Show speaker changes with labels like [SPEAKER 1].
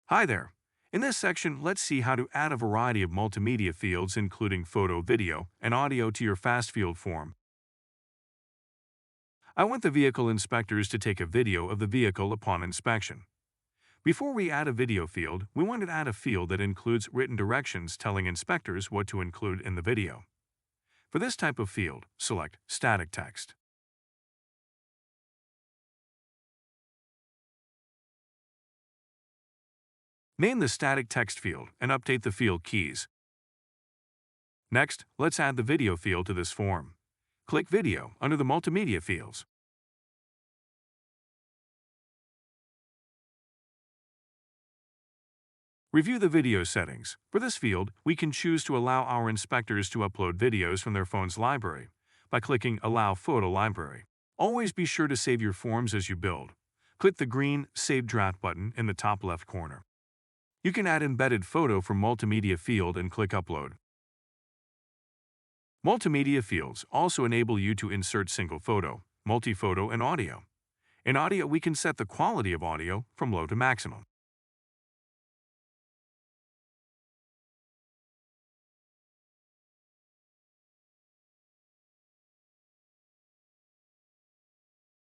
[SPEAKER 1] Hi there. In this section, let's see how to add a variety of multimedia fields including photo, video, and audio to your FastField form. I want the vehicle inspectors to take a video of the vehicle upon inspection. Before we add a video field, we want to add a field that includes written directions telling inspectors what to include in the video. For this type of field, select Static Text. Name the static text field and update the field keys. Next, let's add the video field to this form. Click Video under the Multimedia fields. Review the video settings. For this field, we can choose to allow our inspectors to upload videos from their phone's library by clicking Allow Photo Library. Always be sure to save your forms as you build. Click the green Save Draft button in the top left corner. You can add embedded photo from Multimedia field and click Upload. Multimedia fields also enable you to insert single photo, multi-photo, and audio. In audio, we can set the quality of audio from low to maximum.